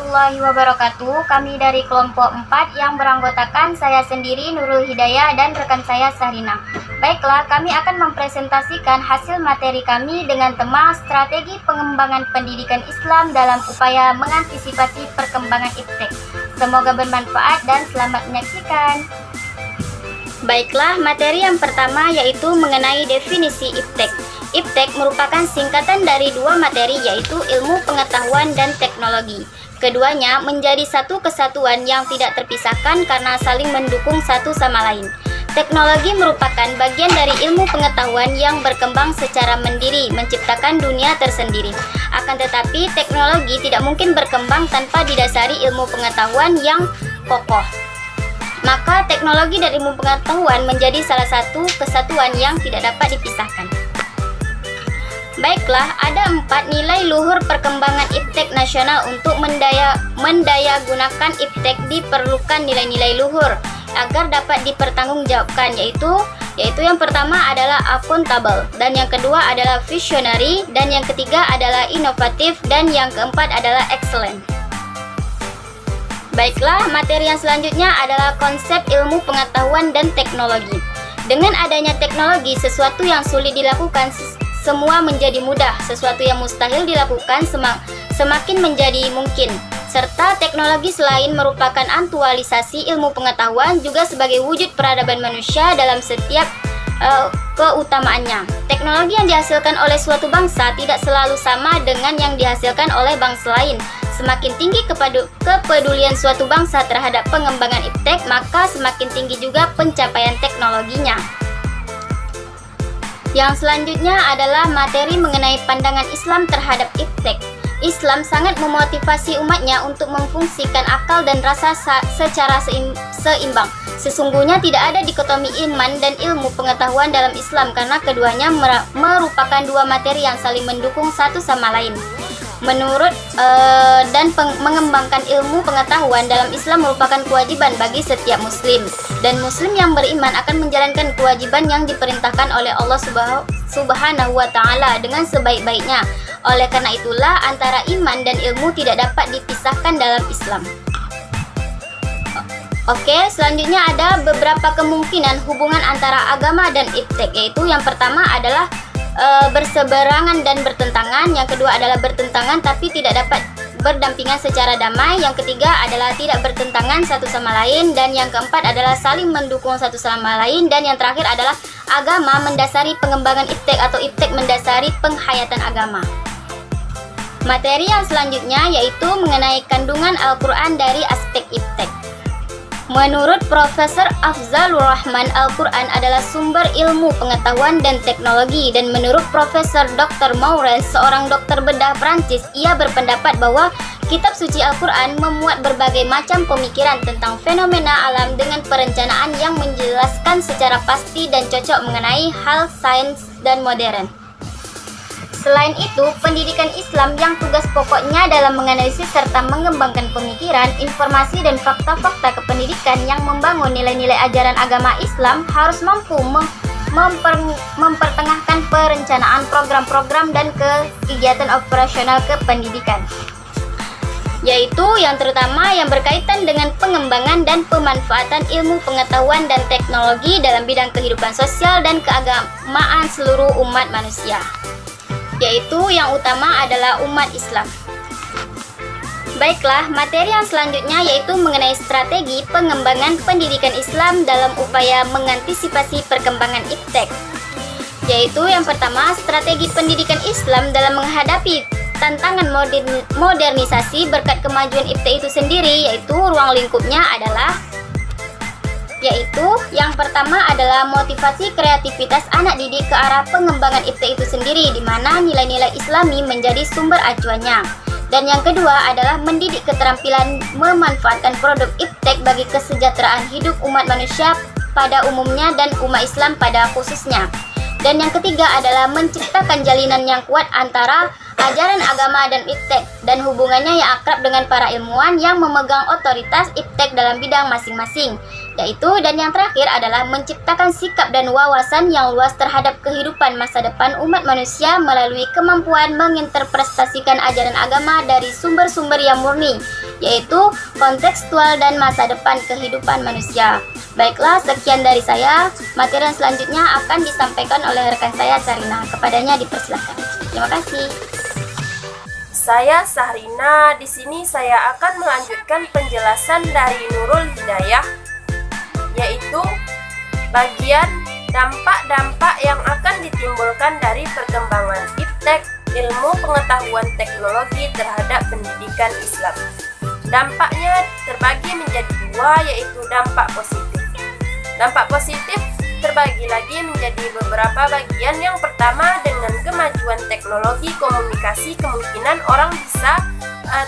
warahmatullahi wabarakatuh. Kami dari kelompok 4 yang beranggotakan saya sendiri Nurul Hidayah dan rekan saya Sahrina. Baiklah, kami akan mempresentasikan hasil materi kami dengan tema strategi pengembangan pendidikan Islam dalam upaya mengantisipasi perkembangan iptek. Semoga bermanfaat dan selamat menyaksikan. Baiklah, materi yang pertama yaitu mengenai definisi iptek. Iptek merupakan singkatan dari dua materi yaitu ilmu pengetahuan dan teknologi. Keduanya menjadi satu kesatuan yang tidak terpisahkan karena saling mendukung satu sama lain. Teknologi merupakan bagian dari ilmu pengetahuan yang berkembang secara mandiri, menciptakan dunia tersendiri. Akan tetapi, teknologi tidak mungkin berkembang tanpa didasari ilmu pengetahuan yang kokoh. Maka teknologi dan ilmu pengetahuan menjadi salah satu kesatuan yang tidak dapat dipisahkan. Baiklah, ada 4 nilai luhur perkembangan iptek nasional. Untuk mendayagunakan iptek diperlukan nilai-nilai luhur agar dapat dipertanggungjawabkan, yaitu yang pertama adalah akuntabel, dan yang kedua adalah visionary, dan yang ketiga adalah inovatif, dan yang keempat adalah excellent. Baiklah, materi yang selanjutnya adalah konsep ilmu pengetahuan dan teknologi. Dengan adanya teknologi, sesuatu yang sulit dilakukan semua menjadi mudah, sesuatu yang mustahil dilakukan semakin menjadi mungkin. Serta teknologi selain merupakan aktualisasi ilmu pengetahuan juga sebagai wujud peradaban manusia dalam setiap keutamaannya. Teknologi yang dihasilkan oleh suatu bangsa tidak selalu sama dengan yang dihasilkan oleh bangsa lain. Semakin tinggi kepedulian suatu bangsa terhadap pengembangan iptek, maka semakin tinggi juga pencapaian teknologinya. Yang selanjutnya adalah materi mengenai pandangan Islam terhadap iptek. Islam sangat memotivasi umatnya untuk memfungsikan akal dan rasa secara seimbang. Sesungguhnya tidak ada dikotomi iman dan ilmu pengetahuan dalam Islam karena keduanya merupakan dua materi yang saling mendukung satu sama lain. Mengembangkan ilmu pengetahuan dalam Islam merupakan kewajiban bagi setiap muslim, dan muslim yang beriman akan menjalankan kewajiban yang diperintahkan oleh Allah Subhanahu wa Ta'ala dengan sebaik-baiknya. Oleh karena itulah antara iman dan ilmu tidak dapat dipisahkan dalam Islam. Oke, selanjutnya ada beberapa kemungkinan hubungan antara agama dan iptek, yaitu yang pertama adalah berseberangan dan bertentangan, yang kedua adalah bertentangan tapi tidak dapat berdampingan secara damai, yang ketiga adalah tidak bertentangan satu sama lain, dan yang keempat adalah saling mendukung satu sama lain, dan yang terakhir adalah agama mendasari pengembangan iptek atau iptek mendasari penghayatan agama. Materi yang selanjutnya yaitu mengenai kandungan Al-Quran dari aspek iptek. Menurut Profesor Afzalur Rahman, Al-Quran adalah sumber ilmu pengetahuan dan teknologi, dan menurut Profesor Dr. Maures, seorang dokter bedah Prancis, ia berpendapat bahwa kitab suci Al-Quran memuat berbagai macam pemikiran tentang fenomena alam dengan perencanaan yang menjelaskan secara pasti dan cocok mengenai hal sains dan modern. Selain itu, pendidikan Islam yang tugas pokoknya dalam menganalisis serta mengembangkan pemikiran, informasi dan fakta-fakta kependidikan yang membangun nilai-nilai ajaran agama Islam harus mampu mempertengahkan perencanaan program-program dan kegiatan operasional kependidikan, yaitu yang terutama yang berkaitan dengan pengembangan dan pemanfaatan ilmu pengetahuan dan teknologi dalam bidang kehidupan sosial dan keagamaan seluruh umat manusia, yaitu yang utama adalah umat Islam. Baiklah, materi yang selanjutnya yaitu mengenai strategi pengembangan pendidikan Islam dalam upaya mengantisipasi perkembangan iptek. Yaitu yang pertama, strategi pendidikan Islam dalam menghadapi tantangan modernisasi berkat kemajuan iptek itu sendiri, yaitu ruang lingkupnya adalah yang pertama adalah motivasi kreativitas anak didik ke arah pengembangan iptek itu sendiri, di mana nilai-nilai Islami menjadi sumber acuannya. Dan yang kedua adalah mendidik keterampilan memanfaatkan produk iptek bagi kesejahteraan hidup umat manusia pada umumnya dan umat Islam pada khususnya. Dan yang ketiga adalah menciptakan jalinan yang kuat antara ajaran agama dan iptek, dan hubungannya yang akrab dengan para ilmuwan yang memegang otoritas iptek dalam bidang masing-masing. Dan yang terakhir adalah menciptakan sikap dan wawasan yang luas terhadap kehidupan masa depan umat manusia melalui kemampuan menginterpretasikan ajaran agama dari sumber-sumber yang murni, yaitu kontekstual dan masa depan kehidupan manusia. Baiklah, sekian dari saya. Materi yang selanjutnya akan disampaikan oleh rekan saya, Sarina. Kepadanya dipersilakan. Terima kasih. Saya Sahrina. Di sini saya akan melanjutkan penjelasan dari Nurul Hidayah, yaitu bagian dampak-dampak yang akan ditimbulkan dari perkembangan iptek, ilmu pengetahuan teknologi terhadap pendidikan Islam. Dampaknya terbagi menjadi dua, yaitu dampak positif. Dampak positif terbagi lagi menjadi beberapa bagian. Yang pertama, dengan kemajuan teknologi komunikasi, kemungkinan orang bisa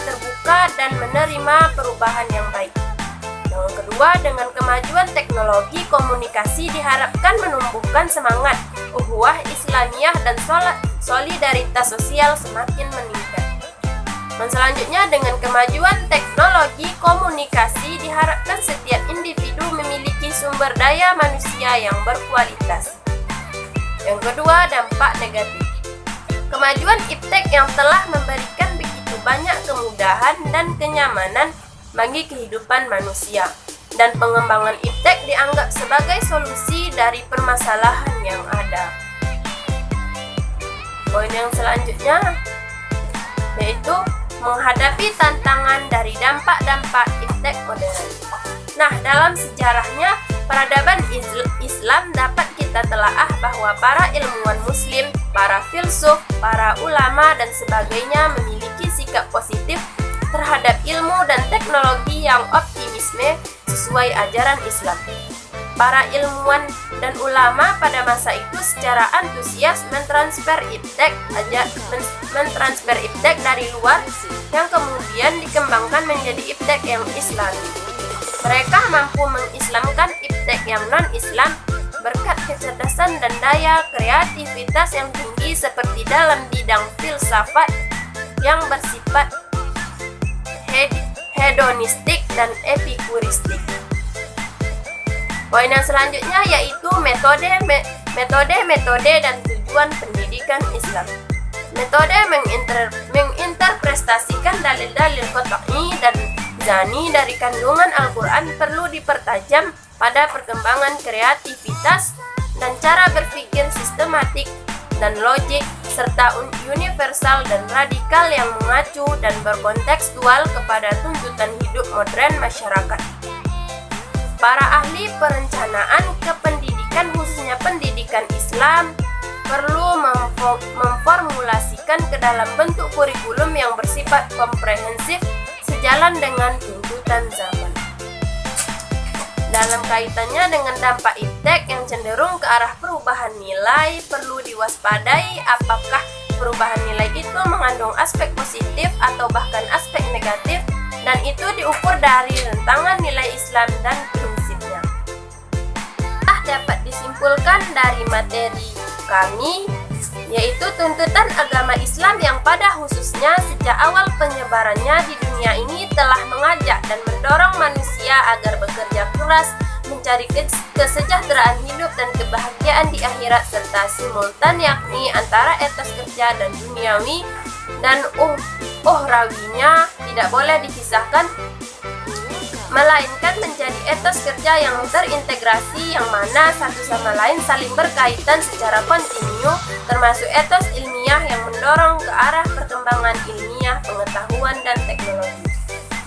terbuka dan menerima perubahan yang baik. Yang kedua, dengan kemajuan teknologi komunikasi diharapkan menumbuhkan semangat ukhuwah Islamiyah dan solidaritas sosial semakin meningkat. Dan selanjutnya, dengan kemajuan teknologi komunikasi diharapkan setiap individu memiliki sumber daya manusia yang berkualitas. Yang kedua, dampak negatif. Kemajuan iptek yang telah memberikan begitu banyak kemudahan dan kenyamanan bagi kehidupan manusia, dan pengembangan iptek dianggap sebagai solusi dari permasalahan yang ada. Poin yang selanjutnya yaitu menghadapi tantangan dari dampak-dampak iptek modern. Nah, dalam sejarahnya peradaban Islam dapat kita telaah bahwa para ilmuwan muslim, para filsuf, para ulama dan sebagainya memiliki sikap positif terhadap ilmu dan teknologi yang optimisme sesuai ajaran Islam. Para ilmuwan dan ulama pada masa itu secara antusias mentransfer iptek dari luar yang kemudian dikembangkan menjadi iptek yang Islami. Mereka mampu mengislamkan iptek yang non-Islam berkat kecerdasan dan daya kreativitas yang tinggi seperti dalam bidang filsafat yang bersifat hedonistik dan epikuristik. Poin yang selanjutnya yaitu metode dan tujuan pendidikan Islam. Metode menginterpretasikan dalil-dalil qat'i dan zani dari kandungan Al-Quran perlu dipertajam pada perkembangan kreativitas dan cara berpikir sistematik dan logik, serta universal dan radikal yang mengacu dan berkontekstual kepada tuntutan hidup modern masyarakat. Para ahli perencanaan kependidikan, khususnya pendidikan Islam, perlu memformulasikan ke dalam bentuk kurikulum yang bersifat komprehensif sejalan dengan tuntutan zaman. Dalam kaitannya dengan dampak iptek yang cenderung ke arah perubahan nilai, perlu diwaspadai apakah perubahan nilai itu mengandung aspek positif atau bahkan aspek negatif, dan itu diukur dari rentangan nilai Islam dan prinsipnya. Dapat disimpulkan dari materi kami, yaitu tuntutan agama Islam yang pada khususnya sejak awal penyebarannya di dunia ini telah mengajak dan mendorong manusia agar bekerja keras mencari kesejahteraan hidup dan kebahagiaan di akhirat, serta simultan yakni antara etos kerja dan duniawi dan ukhrawinya tidak boleh dipisahkan, melainkan menjadi etos kerja yang terintegrasi yang mana satu sama lain saling berkaitan secara kontinu, termasuk etos ilmiah yang mendorong ke arah perkembangan ilmiah, pengetahuan, dan teknologi.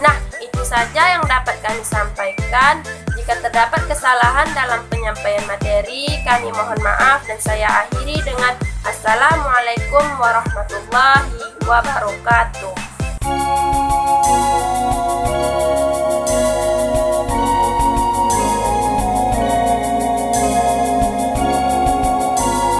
Nah, itu saja yang dapat kami sampaikan. Jika terdapat kesalahan dalam penyampaian materi, kami mohon maaf dan saya akhiri dengan Assalamualaikum warahmatullahi wabarakatuh.